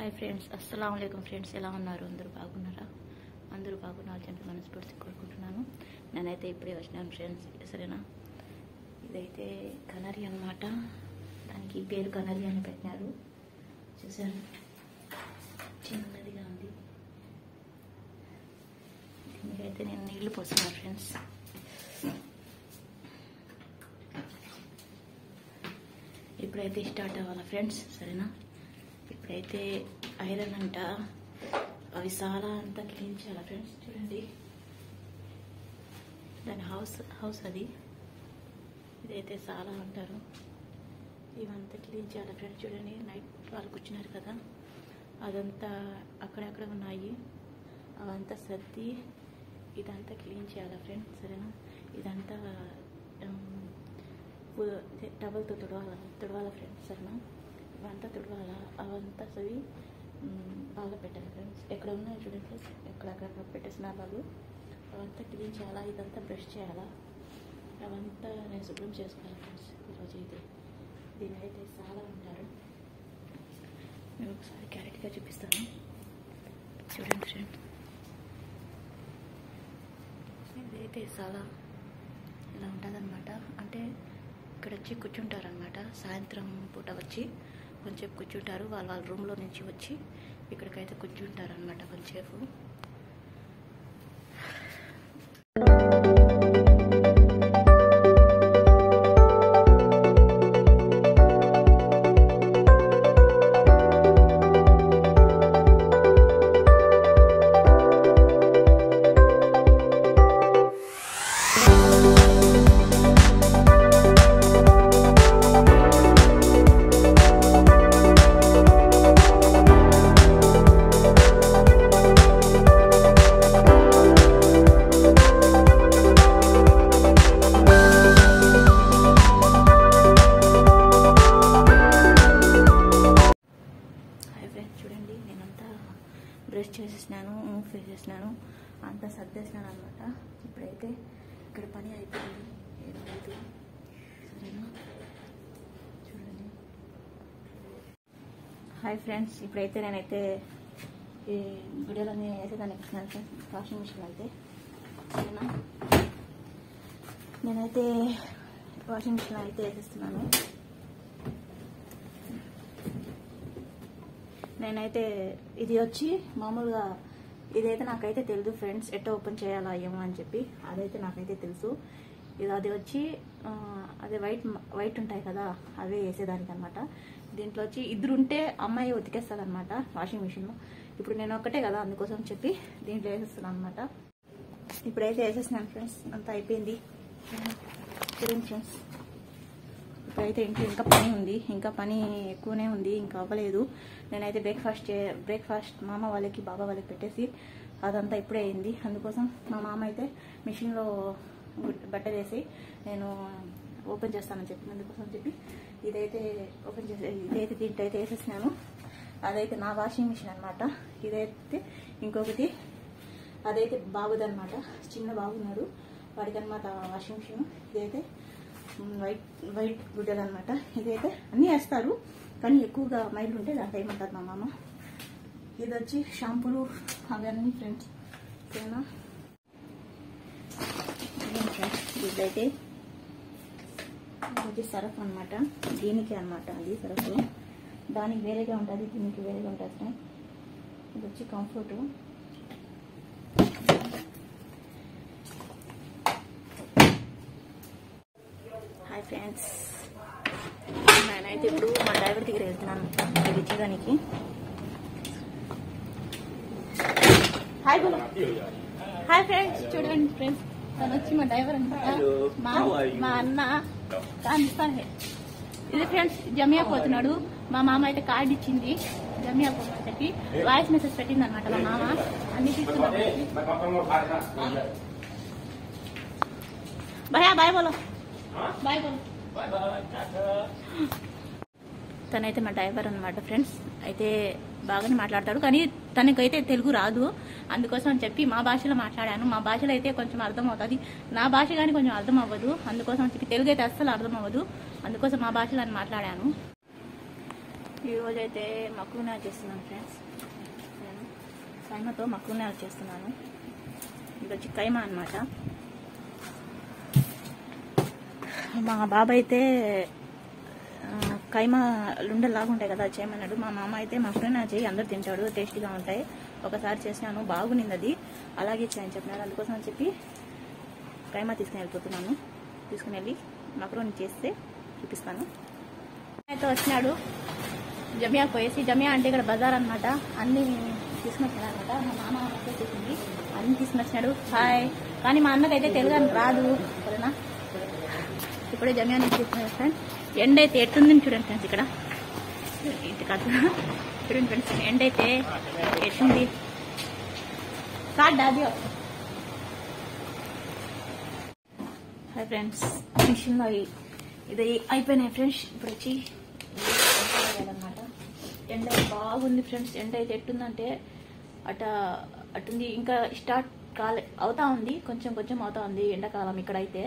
Hi friends, అస్సలాము అలైకుం friends. ఎలా ఉన్నారు? అందరూ బాగున్నారా? అందరూ బాగున్నారు చెప్పి మనస్ఫూర్తి కోరుకుంటున్నాను. నేనైతే ఇప్పుడే వచ్చినాను ఫ్రెండ్స్. సరేనా, ఇదైతే కనరీ అన్నమాట. దానికి పేరు కనరీ అని పెట్టినారు. చూసారు, చిన్నదిగా ఉంది. దీనికైతే నేను నీళ్లు పోస్తున్నాను ఫ్రెండ్స్. ఇప్పుడైతే స్టార్ట్ అవ్వాలా ఫ్రెండ్స్. సరేనా, ఇప్పుడైతే ఐరన్ అంట, అవి చాలా అంతా క్లీన్ చేయాలి ఫ్రెండ్స్. చూడండి, దాని హౌస్ అది. ఇదైతే చాలా అంటారు. ఇవంతా క్లీన్ చేయాలి ఫ్రెండ్స్. చూడండి, నైట్ వాళ్ళు కూర్చున్నారు కదా, అదంతా అక్కడక్కడ ఉన్నాయి. అవంతా సర్ది ఇదంతా క్లీన్ చేయాలి ఫ్రెండ్స్. సరేనా, ఇదంతా టవల్తో తుడవాలా ఫ్రెండ్స్. సరేనా, ఇవంతా తుడవాలా. అవంతా సవి బాగా పెట్టాలి ఫ్రెండ్స్. ఎక్కడ ఉన్నాయి చూడండి, ఎక్కడక్కడ పెట్టేసిన వాళ్ళు అవంతా క్లీన్ చేయాలా. ఇదంతా బ్రష్ చేయాలా. అవంతా నేను శుభ్రం చేసుకోవాలి ఫ్రెండ్స్ ఈరోజు. దీని అయితే చాలా ఉంటారు. నేను ఒకసారి క్యారెట్గా చూపిస్తాను. చూడండి ఫ్రెండ్, ఇదైతే చాలా ఇలా ఉంటుందన్నమాట. అంటే ఇక్కడ వచ్చి కూర్చుంటారనమాట. సాయంత్రం పూట వచ్చి కొంచెంసేపు కూర్చుంటారు. వాళ్ళ రూమ్లో నుంచి వచ్చి ఇక్కడికైతే కూర్చుంటారు అనమాట కొంచెంసేపు. చూడండి, నేనంతా బ్రష్ చేసేసినాను, మూవ్ వేసేసినాను, అంతా సర్దేసినాను అనమాట. ఇప్పుడైతే ఇక్కడ పని అయిపోయింది. ఏం లేదు. సరేనా, చూడండి. హాయ్ ఫ్రెండ్స్, ఇప్పుడైతే నేనైతే ఈ వీడియోలోనే వేసేదాన్ని ఎక్కిస్తున్నాను ఫ్రెండ్స్. వాషింగ్ మిషన్ అయితే. సరేనా, నేనైతే వాషింగ్ మిషన్ అయితే వేసేస్తున్నాను. నేనైతే ఇది వచ్చి మామూలుగా ఇదైతే నాకైతే తెలుసు ఫ్రెండ్స్, ఎట్లా ఓపెన్ చేయాలా ఏమో అని చెప్పి. అదైతే నాకైతే తెలుసు. అది వచ్చి అదే వైట్ ఉంటాయి కదా, అవే వేసేదానికి అనమాట. దీంట్లో వచ్చి ఇద్దరు ఉంటే అమ్మాయి ఉతికేస్తుంది అనమాట వాషింగ్ మిషన్. ఇప్పుడు నేను ఒక్కటే కదా, అందుకోసం చెప్పి దీంట్లో వేసేస్తున్నాను అనమాట. ఇప్పుడైతే వేసేస్తున్నాను ఫ్రెండ్స్. అంతా అయిపోయింది. చూడండి ఫ్రెండ్స్, ఇప్పుడైతే ఇంట్లో ఇంకా పని ఉంది. ఇంకా పని ఎక్కువనే ఉంది, ఇంకా అవ్వలేదు. నేనైతే బ్రేక్ఫాస్ట్ మామ వాళ్ళకి బాబా వాళ్ళకి పెట్టేసి అదంతా ఇప్పుడే అయింది. అందుకోసం మా మామ అయితే మిషన్లో బట్టలు వేసి నేను ఓపెన్ చేస్తానని చెప్పి, అందుకోసం చెప్పి ఇదైతే ఓపెన్ చేసి ఇదైతే దీంట్లో అయితే వేసేసినాను. అదైతే నా వాషింగ్ మిషన్ అనమాట. ఇదైతే ఇంకొకటి అదైతే బాబుదనమాట. చిన్న బాబున్నాడు, వాడికి అనమాట వాషింగ్ మిషన్. ఇదైతే వైట్ గుడ్డలు అనమాట. ఇదైతే అన్నీ వేస్తారు, కానీ ఎక్కువగా మైలు ఉంటే దాంట్లో ఏమంటారు మా మామ. ఇది వచ్చి షాంపూలు అవన్నీ ఫ్రెండ్స్. ఓకేనా, ఇదైతే ఇది సరఫ్ అనమాట. దీనికి అనమాట అది సరఫ్. దానికి వేరేగా ఉంటుంది, దీనికి వేరేగా ఉంటుంది. ఇది వచ్చి కంఫర్ట్. హాయ్ ఫ్రెండ్స్, నేనైతే ఇప్పుడు మా డ్రైవర్ దగ్గర వెళ్తున్నాను ఇది ఇచ్చేదానికి. హాయ్ బోలో. హాయ్ ఫ్రెండ్స్, చూడండి ఫ్రెండ్స్, తను వచ్చి మా డ్రైవర్ అనమాట. మా అన్న కానిస్తాను. ఇది ఫ్రెండ్స్ జమియా పోతున్నాడు. మా మామ అయితే కార్డు ఇచ్చింది జమియా పోమని చెప్పి. వాయిస్ మెసేజ్ పెట్టింది అనమాట మా మామ. అన్ని తీసుకున్నాను. భయా బాయ్ బోలో. బాయ్ బోలో. తనైతే మా డ్రైవర్ అనమాట ఫ్రెండ్స్. అయితే బాగానే మాట్లాడతాడు, కానీ తనకైతే తెలుగు రాదు. అందుకోసం అని చెప్పి మా భాషలో మాట్లాడాను. మా భాషలో అయితే కొంచెం అర్థం అవుతుంది, నా భాష కానీ కొంచెం అర్థం అవ్వదు. అందుకోసం అని చెప్పి తెలుగు అయితే అస్సలు అర్థం అవ్వదు. అందుకోసం మా భాషలో మాట్లాడాను. ఈరోజైతే మక్రూనా చేస్తున్నాను ఫ్రెండ్స్. నేను కైమాతో మక్రూనా చేస్తున్నాను. ఇది వచ్చి కైమా అన్నమాట. మా బాబాయ్ అయితే కైమా లుండలాగా ఉంటాయి కదా చేయమన్నాడు. మా మామ అయితే మక్రూనా చేయి అందరు తింటాడు, టేస్టీగా ఉంటాయి. ఒకసారి చేసినాను, బాగునింది అది, అలాగే చేయని చెప్పినాడు. అందుకోసం అని చెప్పి కైమా తీసుకుని వెళ్ళిపోతున్నాను. తీసుకుని వెళ్ళి మక్రూనా చేస్తే చూపిస్తాను. అయితే వచ్చినాడు జమియా పోయేసి, జమియా అంటే ఇక్కడ బజార్ అనమాట, అన్ని తీసుకుని వచ్చినాడు అనమాట. మా మామ వచ్చేసింది, అన్ని తీసుకుని వచ్చినాడు. హాయ్. కానీ మా అన్నకైతే తెలుగు రాదు సరేనా. ఇప్పుడే జమియా నుంచి తీసుకున్నాడు ఫ్రెండ్స్. ఎండ అయితే ఎట్టుందని చూడండి ఫ్రెండ్స్. ఇక్కడ ఇటు కాదు చూడండి ఫ్రెండ్స్, ఎండ అయితే ఎట్టుంది. హాయ్ ఫ్రెండ్స్, మిషన్లో ఇది అయిపోయినాయి ఫ్రెండ్స్. ఇప్పుడు వచ్చి అనమాట. ఎండ బాగుంది ఫ్రెండ్స్. ఎండ అయితే ఎట్టుందంటే అటుంది, ఇంకా స్టార్ట్ అవుతా ఉంది, కొంచెం కొంచెం అవుతా ఉంది ఎండాకాలం. ఇక్కడైతే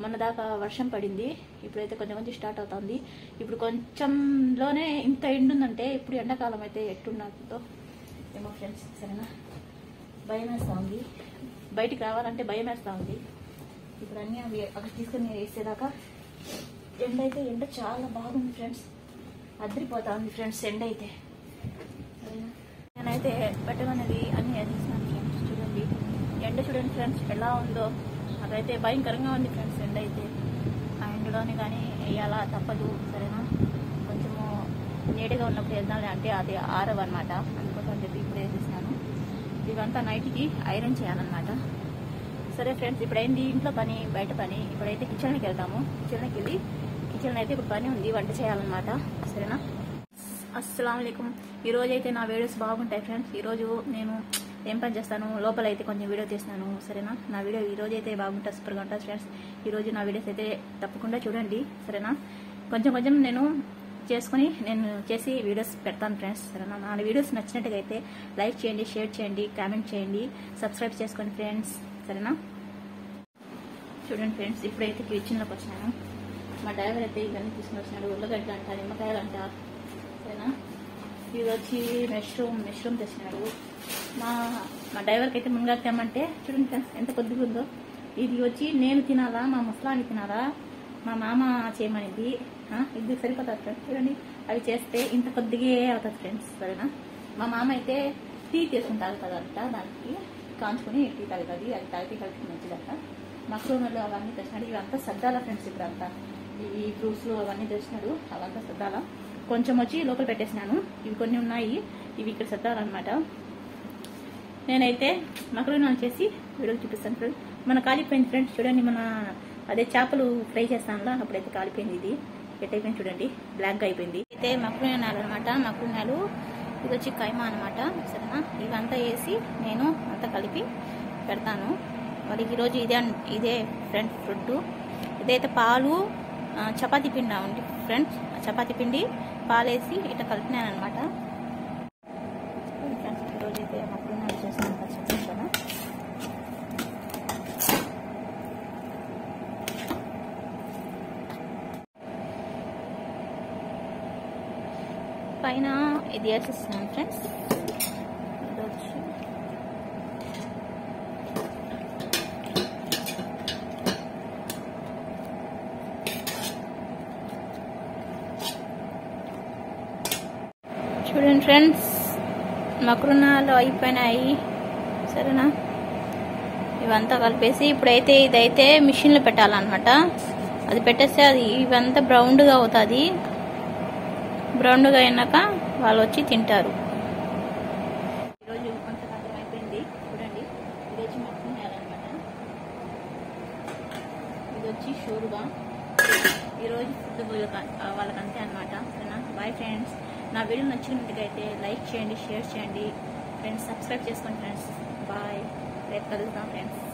మొన్న దాకా వర్షం పడింది, ఇప్పుడైతే కొంచెం కొంచెం స్టార్ట్ అవుతుంది. ఇప్పుడు కొంచెంలోనే ఇంత ఎండుందంటే ఇప్పుడు ఎండాకాలం అయితే ఎట్టున్నదో ఏమో ఫ్రెండ్స్ సరేనా. భయం వేస్తూ ఉంది, బయటికి రావాలంటే భయం వేస్తూ ఉంది. ఇప్పుడు అన్నీ అవి అక్కడ తీసుకుని వేసేదాకా ఎండ చాలా బాగుంది ఫ్రెండ్స్, అదిరిపోతా ఉంది ఫ్రెండ్స్ ఎండ అయితే సరేనా. నేనైతే బట్టలనేది అన్నీ వేసేస్తాను ఫ్రెండ్స్. చూడండి ఎండ చూడండి ఫ్రెండ్స్ ఎలా ఉందో, అదైతే భయంకరంగా ఉంది ఫ్రెండ్స్ ఎండ అయితే. ఆ ఎండలోనే కానీ వేయాలా తప్పదు సరేనా. కొంచెము నీట్గా ఉన్నప్పుడు వేద్దాం, అంటే అది ఆరవన్నమాట. అందుకోసం అని చెప్పి ఇప్పుడు వేసేసినాను. ఇవంతా నైట్కి ఐరన్ చేయాలన్నమాట. సరే ఫ్రెండ్స్, ఇప్పుడైంది ఇంట్లో పని, బయట పని. ఇప్పుడైతే కిచెన్కి వెళ్తాము. కిచెన్కి వెళ్ళి కిచెన్ అయితే ఇప్పుడు పని ఉంది, వంట చేయాలన్నమాట సరేనా. అస్సలాము అలైకుం. ఈరోజు అయితే నా వీడియోస్ బాగుంటాయి ఫ్రెండ్స్. ఈరోజు నేను ఏం పని చేస్తాను, లోపల అయితే కొంచెం వీడియో తీస్తున్నాను సరేనా. నా వీడియో ఈరోజు అయితే బాగుంటుంది, సూపర్గా ఉంటుంది ఫ్రెండ్స్. ఈరోజు నా వీడియోస్ అయితే తప్పకుండా చూడండి సరేనా. కొంచెం కొంచెం నేను చేసి వీడియోస్ పెడతాను ఫ్రెండ్స్ సరేనా. నా వీడియోస్ నచ్చినట్టుగా అయితే లైక్ చేయండి, షేర్ చేయండి, కామెంట్ చేయండి, సబ్స్క్రైబ్ చేసుకోండి ఫ్రెండ్స్ సరేనా. చూడండి ఫ్రెండ్స్, ఇప్పుడైతే కిచెన్లోకి వచ్చినాను. మా డ్రైవర్ అయితే ఇవన్నీ తీసుకుని వచ్చినాడు. ఉల్లగడ్డ అంట, నిమ్మకాయలు అంట సరేనా. ఇది వచ్చి మెష్రూమ్ తెచ్చినాడు. మా డ్రైవర్కి అయితే మునగాకు తెమ్మంటే చూడండి ఫ్రెండ్స్ ఎంత కొద్దిగా ఉందో. ఇది వచ్చి నేను తినాలా, మా ముసలాన్ని తినాలా, మా మామ చేయమనిది. ఇది సరిపోతుంది ఫ్రెండ్స్. చూడండి అవి చేస్తే ఇంత కొద్దిగా అవుతుంది ఫ్రెండ్స్ సరేనా. మా మామ అయితే టీ తీసుకుంటారు కదంట, దానికి కాంచుకుని టీ తాగుతుంది, అది తాగితే కలిపి మంచిదంట. మక్రోనలు అవన్నీ తెచ్చినాడు. ఇవంతా సర్దాలా ఫ్రెండ్స్. ఇప్పుడు అంతా ఈ ఫ్రూట్స్లు అవన్నీ తెచ్చినాడు, అవంతా సర్దాలా. కొంచెం వచ్చి లోపల పెట్టేసినాను, ఇవి కొన్ని ఉన్నాయి, ఇవి ఇక్కడ సర్దాలన్నమాట. నేనైతే మక్రోనా చేసి వీడియో చూపిస్తాను ఫ్రెండ్స్. మన కాలిపోయింది ఫ్రెండ్స్. చూడండి మన అదే చేపలు ఫ్రై చేస్తానులా, అప్పుడైతే కాలిపోయింది. ఇది ఎట్టయిపోయింది చూడండి, బ్లాక్గా అయిపోయింది. అయితే మక్రోనాలు అనమాట, మక్రోనాలు. ఇది వచ్చి కైమా అనమాట సరేనా. ఇవంతా వేసి నేను అంతా కలిపి పెడతాను. మరి ఈరోజు ఇదే ఫ్రెండ్స్ ఫుడ్. ఇదైతే పాలు, చపాతీ పిండి ఉంది ఫ్రెండ్స్. చపాతీ పిండి పాలేసి ఇట్లా కలిపినాను అనమాట ఫ్రెండ్స్. ఈరోజు అయితే మక్రోనాలు చేస్తాను కదా. పైన ఇది వేసేస్తున్నాను ఫ్రెండ్స్. ఇది వచ్చి చూడండి ఫ్రెండ్స్, మక్రోనాలు అయిపోయినాయి సరేనా. ఇవంతా కలిపేసి ఇప్పుడైతే ఇదైతే మిషన్లో పెట్టాలన్నమాట. అది పెట్టేస్తే అది ఇవంతా బ్రౌన్గా అవుతుంది. బ్రౌన్గా అయినాక వాళ్ళు వచ్చి తింటారు. ఈరోజు కొంతకాలం అయిపోయింది చూడండి. ఇది వచ్చి మక్రోనాలన్నమాట, ఇది వచ్చి షోరుగా. ఈరోజు ఫుడ్ వాళ్ళకంతే అనమాట సరేనా. Bye friends. నా వీడియో నచ్చినట్టుగా అయితే లైక్ చేయండి, షేర్ చేయండి ఫ్రెండ్స్, సబ్స్క్రైబ్ చేసుకోండి ఫ్రెండ్స్. బాయ్, రేపు కలుద్దాం ఫ్రెండ్స్.